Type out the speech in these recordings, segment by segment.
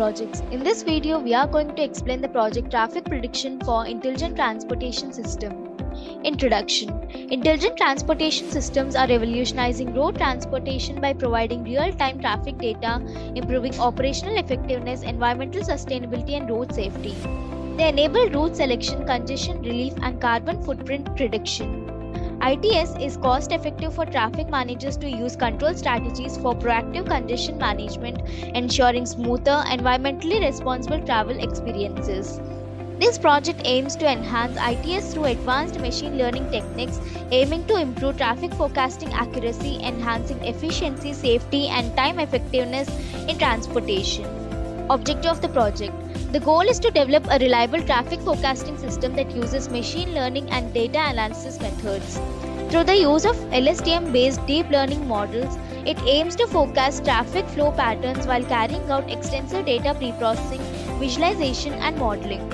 projects. In this video, we are going to explain the project Traffic Prediction for Intelligent Transportation System. Introduction. Intelligent transportation systems are revolutionizing road transportation by providing real-time traffic data, improving operational effectiveness, environmental sustainability, and road safety. They enable route selection, congestion relief, and carbon footprint prediction. ITS is cost-effective for traffic managers to use control strategies for proactive congestion management, ensuring smoother, environmentally responsible travel experiences. This project aims to enhance ITS through advanced machine learning techniques, aiming to improve traffic forecasting accuracy, enhancing efficiency, safety, and time effectiveness in transportation. Objective of the project. The goal is to develop a reliable traffic forecasting system that uses machine learning and data analysis methods. Through the use of LSTM-based deep learning models, it aims to forecast traffic flow patterns while carrying out extensive data preprocessing, visualization, and modeling.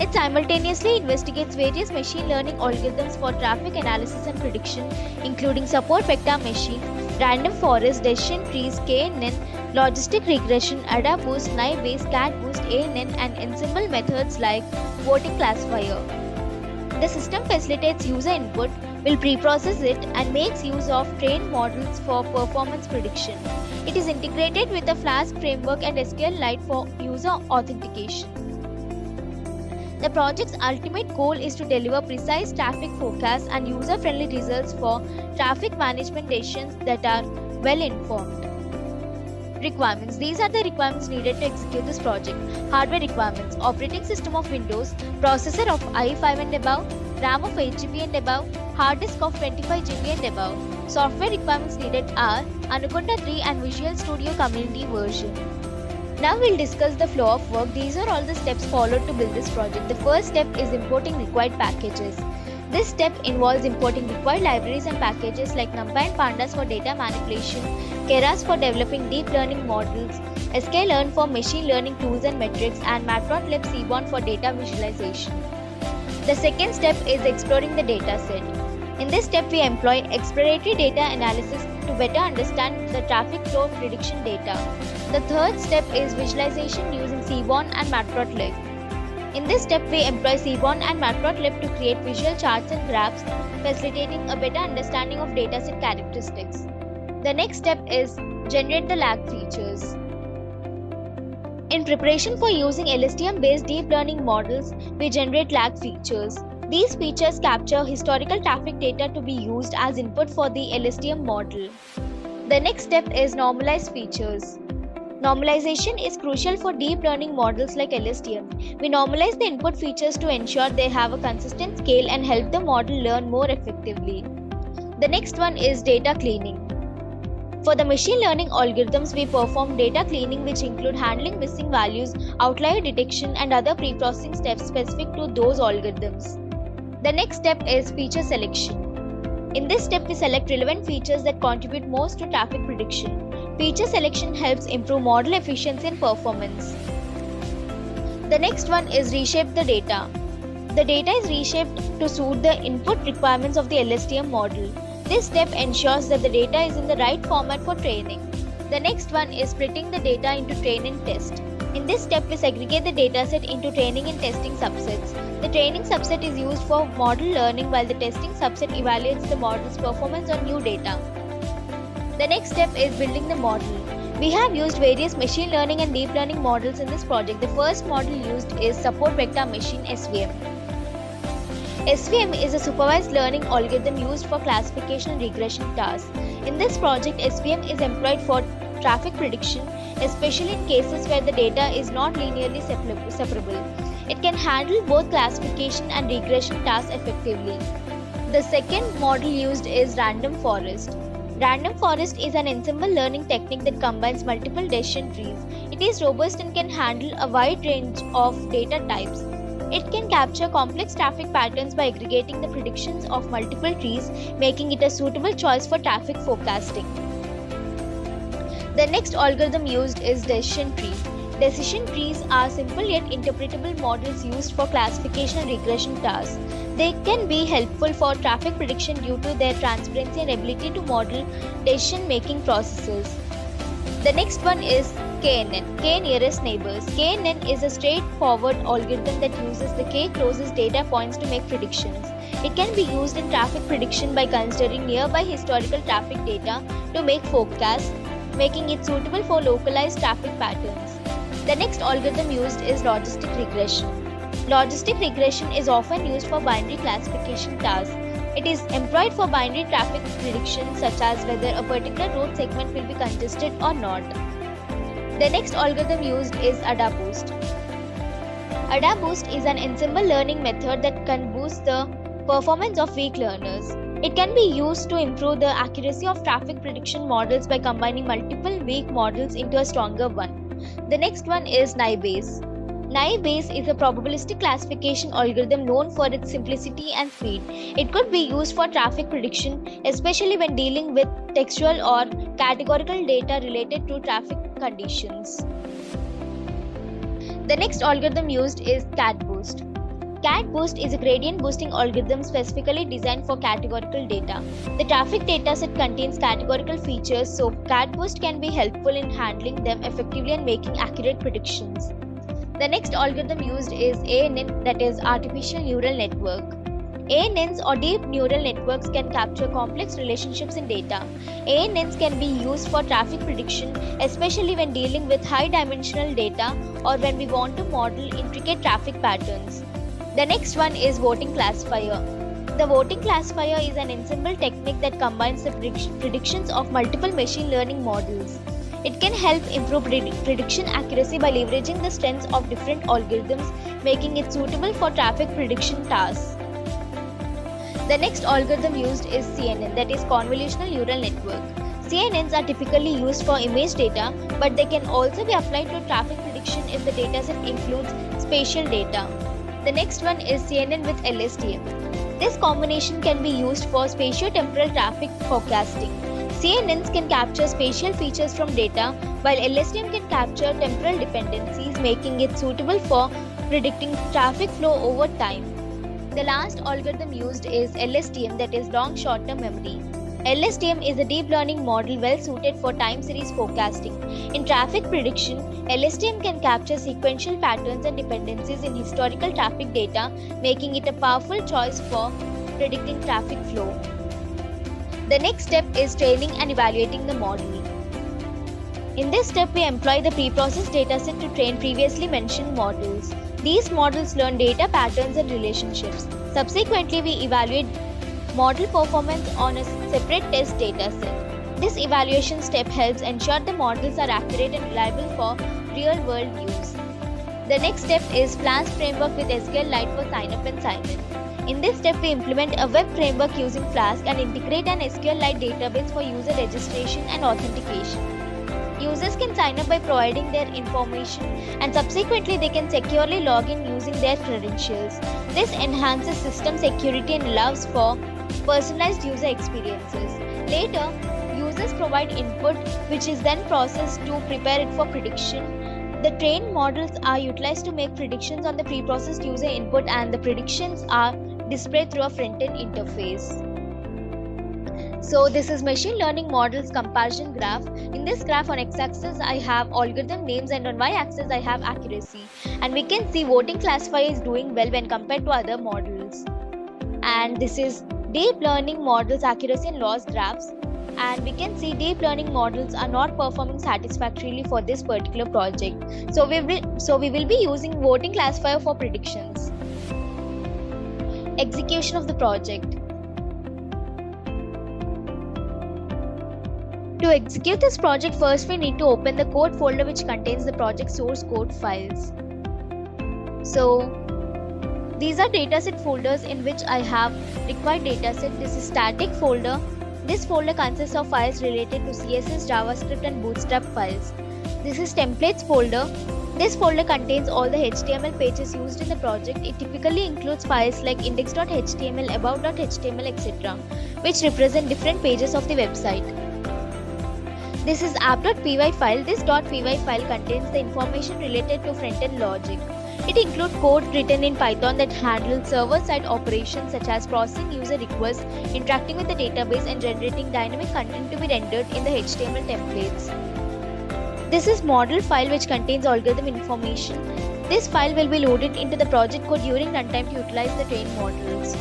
It simultaneously investigates various machine learning algorithms for traffic analysis and prediction, including support vector machine, random forest, decision trees, KNN, logistic regression, ADA boost, NIE base, CAD boost, ANN, and ensemble methods like voting classifier. The system facilitates user input, will preprocess it, and makes use of trained models for performance prediction. It is integrated with the Flask framework and SQLite for user authentication. The project's ultimate goal is to deliver precise traffic forecasts and user-friendly results for traffic management decisions that are well-informed. Requirements. These are the requirements needed to execute this project. Hardware requirements. Operating system of Windows, processor of ieee 5 and above, RAM of 8GB and above, hard disk of 25GB and above. Software requirements needed are Anaconda 3 and Visual Studio Community version. Now we'll discuss the flow of work. These are all the steps followed to build this project. The first step is importing required packages. This step involves importing required libraries and packages like NumPy and Pandas for data manipulation, Keras for developing deep learning models, sklearn for machine learning tools and metrics, and matplotlib seaborn for data visualization. The second step is exploring the dataset. In this step, we employ exploratory data analysis to better understand the traffic flow prediction data. The third step is visualization using seaborn and matplotlib. In this step, we employ seaborn and matplotlib to create visual charts and graphs, facilitating a better understanding of dataset characteristics. The next step is generate the lag features. In preparation for using LSTM-based deep learning models, we generate lag features. These features capture historical traffic data to be used as input for the LSTM model. The next step is normalize features. Normalization is crucial for deep learning models like LSTM. We normalize the input features to ensure they have a consistent scale and help the model learn more effectively. The next one is data cleaning. For the machine learning algorithms, we perform data cleaning, which include handling missing values, outlier detection, and other pre-processing steps specific to those algorithms. The next step is feature selection. In this step, we select relevant features that contribute most to traffic prediction. Feature selection helps improve model efficiency and performance. The next one is reshape the data. The data is reshaped to suit the input requirements of the LSTM model. This step ensures that the data is in the right format for training. The next one is splitting the data into train and test. In this step, we segregate the dataset into training and testing subsets. The training subset is used for model learning, while the testing subset evaluates the model's performance on new data. The next step is building the model. We have used various machine learning and deep learning models in this project. The first model used is Support Vector Machine (SVM). SVM is a supervised learning algorithm used for classification and regression tasks. In this project, SVM is employed for traffic prediction, especially in cases where the data is not linearly separable. It can handle both classification and regression tasks effectively. The second model used is Random Forest. Random Forest is an ensemble learning technique that combines multiple decision trees. It is robust and can handle a wide range of data types. It can capture complex traffic patterns by aggregating the predictions of multiple trees, making it a suitable choice for traffic forecasting. The next algorithm used is decision tree. Decision trees are simple yet interpretable models used for classification and regression tasks. They can be helpful for traffic prediction due to their transparency and ability to model decision-making processes. The next one is KNN, K nearest neighbors. KNN is a straightforward algorithm that uses the K closest data points to make predictions. It can be used in traffic prediction by considering nearby historical traffic data to make forecasts, making it suitable for localized traffic patterns. The next algorithm used is logistic regression. Logistic regression is often used for binary classification tasks. It is employed for binary traffic predictions such as whether a particular road segment will be congested or not. The next algorithm used is AdaBoost. AdaBoost is an ensemble learning method that can boost the performance of weak learners. It can be used to improve the accuracy of traffic prediction models by combining multiple weak models into a stronger one. The next one is ieee. ieee is a probabilistic classification algorithm known for its simplicity and speed. It could be used for traffic prediction, especially when dealing with textual or categorical data related to traffic conditions. The next algorithm used is CatBoost. CatBoost is a gradient boosting algorithm specifically designed for categorical data. The traffic dataset contains categorical features, so CatBoost can be helpful in handling them effectively and making accurate predictions. The next algorithm used is ANN, that is Artificial Neural Network. ANNs or deep neural networks can capture complex relationships in data. ANNs can be used for traffic prediction, especially when dealing with high-dimensional data or when we want to model intricate traffic patterns. The next one is voting classifier. The voting classifier is an ensemble technique that combines the predictions of multiple machine learning models. It can help improve prediction accuracy by leveraging the strengths of different algorithms, making it suitable for traffic prediction tasks. The next algorithm used is CNN, that is Convolutional Neural Network. CNNs are typically used for image data, but they can also be applied to traffic prediction if the dataset includes spatial data. The next one is CNN with LSTM. This combination can be used for spatio-temporal traffic forecasting. CNNs can capture spatial features from data, while LSTM can capture temporal dependencies, making it suitable for predicting traffic flow over time. The last algorithm used is LSTM, that is long short-term memory. LSTM is a deep learning model well suited for time series forecasting. In traffic prediction, LSTM can capture sequential patterns and dependencies in historical traffic data, making it a powerful choice for predicting traffic flow. The next step is training and evaluating the model. In this step, we employ the preprocessed dataset to train previously mentioned models. These models learn data patterns and relationships. Subsequently, we evaluate model performance on a separate test dataset. This evaluation step helps ensure the models are accurate and reliable for real-world use. The next step is Flask framework with SQLite for sign-up and sign-in. In this step, we implement a web framework using Flask and integrate an SQLite database for user registration and authentication. Users can sign up by providing their information and subsequently they can securely log in using their credentials. This enhances system security and allows for personalized user experiences. Later, users provide input which is then processed to prepare it for prediction. The trained models are utilized to make predictions on the preprocessed user input and the predictions are displayed through a front-end interface. So this is machine learning models comparison graph. In this graph on x-axis I have algorithm names and on y-axis I have accuracy. And we can see voting classifier is doing well when compared to other models. And this is deep learning models accuracy and loss graphs. And we can see deep learning models are not performing satisfactorily for this particular project. So we will be using voting classifier for predictions. Execution of the project. To execute this project, first we need to open the code folder which contains the project source code files. So these are dataset folders in which I have required dataset. This is static folder. This folder consists of files related to CSS, JavaScript and Bootstrap files. This is templates folder. This folder contains all the HTML pages used in the project. It typically includes files like index.html, about.html, etc., which represent different pages of the website. This is app.py file. This .py file contains the information related to front-end logic. It includes code written in Python that handles server-side operations such as processing user requests, interacting with the database, and generating dynamic content to be rendered in the HTML templates. This is model file which contains algorithm information. This file will be loaded into the project code during runtime to utilize the trained models.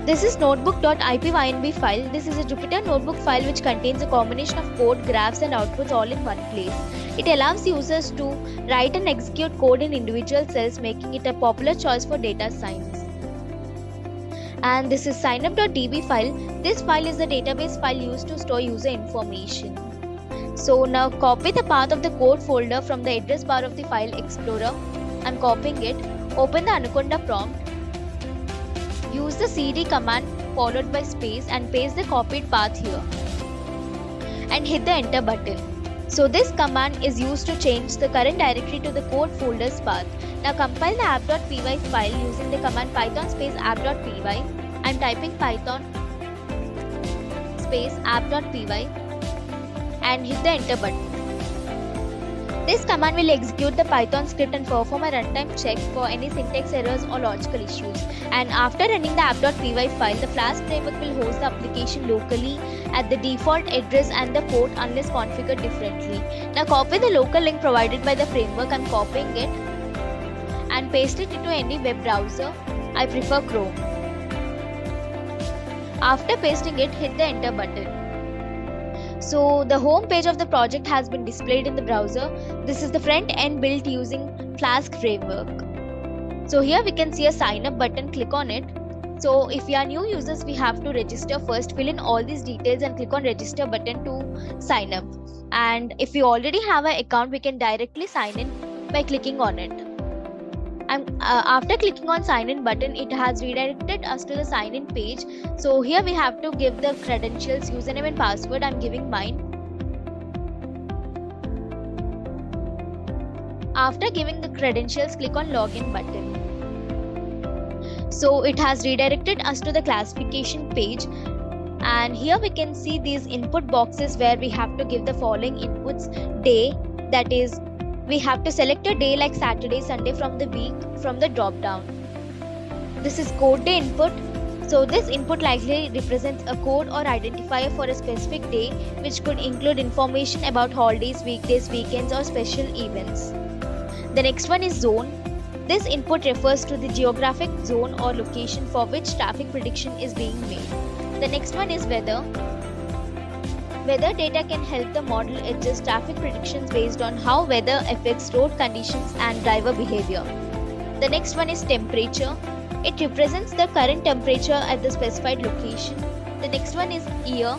This is notebook.ipynb file. This is a Jupyter notebook file which contains a combination of code, graphs and outputs all in one place. It allows users to write and execute code in individual cells, making it a popular choice for data science. And this is signup.db file. This file is the database file used to store user information. So now copy the path of the code folder from the address bar of the file explorer. I'm copying it. Open the Anaconda prompt. Use the cd command followed by space and paste the copied path here. And hit the enter button. So this command is used to change the current directory to the code folder's path. Now compile the app.py file using the command python space app.py. I'm typing python space app.py and hit the enter button. This command will execute the Python script and perform a runtime check for any syntax errors or logical issues. And after running the app.py file, the Flask framework will host the application locally at the default address and the port unless configured differently. Now copy the local link provided by the framework. I'm copying it and paste it into any web browser. I prefer Chrome. After pasting it, hit the enter button. So the home page of the project has been displayed in the browser. This is the front end built using Flask framework. So here we can see a sign up button. Click on it. So if we are new users, we have to register first, fill in all these details and click on register button to sign up. And if we already have an account, we can directly sign in by clicking on it. And after clicking on sign in button, it has redirected us to the sign in page. So here we have to give the credentials, username and password. I'm giving mine. After giving the credentials, click on login button. So it has redirected us to the classification page. And here we can see these input boxes where we have to give the following inputs. Day, that is, we have to select a day like Saturday, Sunday from the week from the drop down. This is code day input. So this input likely represents a code or identifier for a specific day, which could include information about holidays, weekdays, weekends or special events. The next one is zone. This input refers to the geographic zone or location for which traffic prediction is being made. The next one is weather. Weather data can help the model adjust traffic predictions based on how weather affects road conditions and driver behavior. The next one is temperature. It represents the current temperature at the specified location. The next one is year.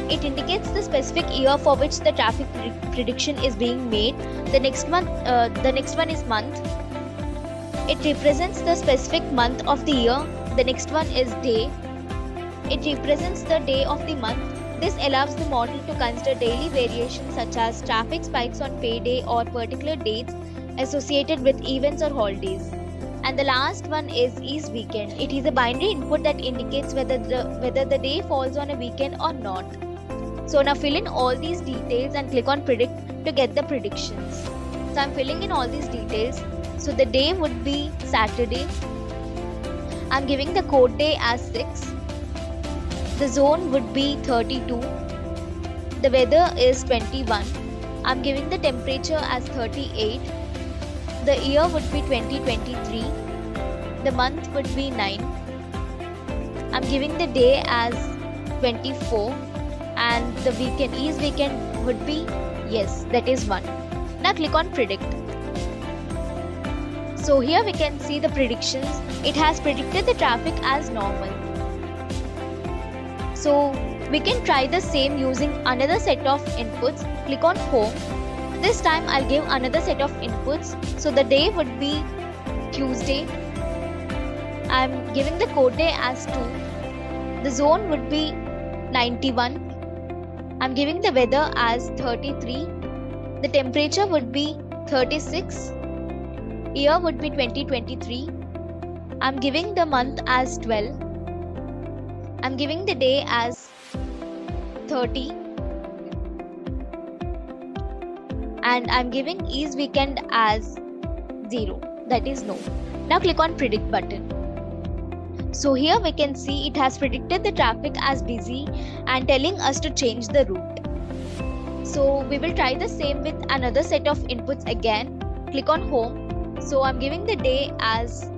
It indicates the specific year for which the traffic prediction is being made. The next one is month. It represents the specific month of the year. The next one is day. It represents the day of the month. This allows the model to consider daily variations such as traffic spikes on payday or particular dates associated with events or holidays. And the last one is weekend. It is a binary input that indicates whether the day falls on a weekend or not. So now fill in all these details and click on predict to get the predictions. So I'm filling in all these details. So the day would be Saturday. I'm giving the code day as 6. The zone would be 32. The weather is 21. I'm giving the temperature as 38. The year would be 2023. The month would be 9. I'm giving the day as 24. And the weekend would be yes, that is 1. Now click on predict. So here we can see the predictions. It has predicted the traffic as normal. So we can try the same using another set of inputs. Click on home. This time I'll give another set of inputs. So the day would be Tuesday. I'm giving the code day as 2. The zone would be 91. I'm giving the weather as 33. The temperature would be 36. Year would be 2023. I'm giving the month as 12. I'm giving the day as 30. And I'm giving is weekend as 0. That is no. Now click on predict button. So here we can see it has predicted the traffic as busy and telling us to change the route. So we will try the same with another set of inputs again. Click on home. So I'm giving the day as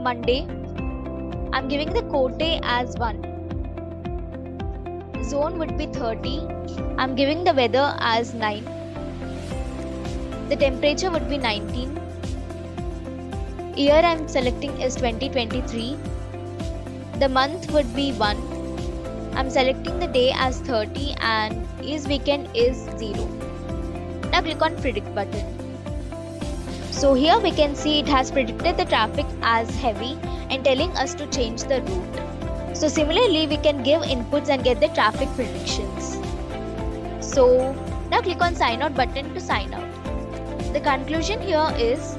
Monday. I'm giving the code day as 1. Zone would be 30. I'm giving the weather as 9. The temperature would be 19. Year I'm selecting is 2023. The month would be 1. I'm selecting the day as 30 and is weekend is 0. Now click on predict button. So here we can see it has predicted the traffic as heavy and telling us to change the route. So similarly we can give inputs and get the traffic predictions. So now click on sign out button to sign out. The conclusion here is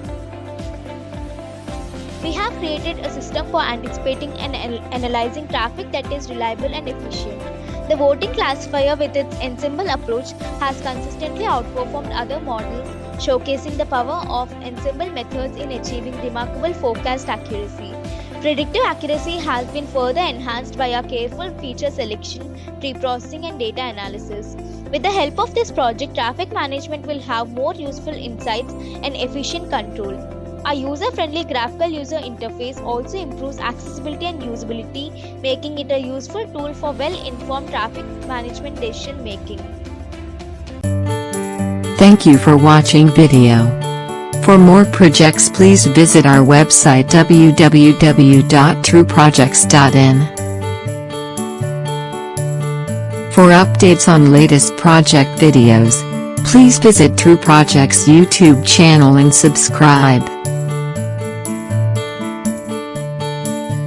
we have created a system for anticipating and analyzing traffic that is reliable and efficient. The voting classifier with its ensemble approach has consistently outperformed other models, showcasing the power of ensemble methods in achieving remarkable forecast accuracy. Predictive accuracy has been further enhanced by our careful feature selection, pre-processing and data analysis. With the help of this project, traffic management will have more useful insights and efficient control. Our user-friendly graphical user interface also improves accessibility and usability, making it a useful tool for well-informed traffic management decision making. Thank you for watching video. For more projects, please visit our website www.trueprojects.in. For updates on latest project videos, please visit True Projects YouTube channel and subscribe.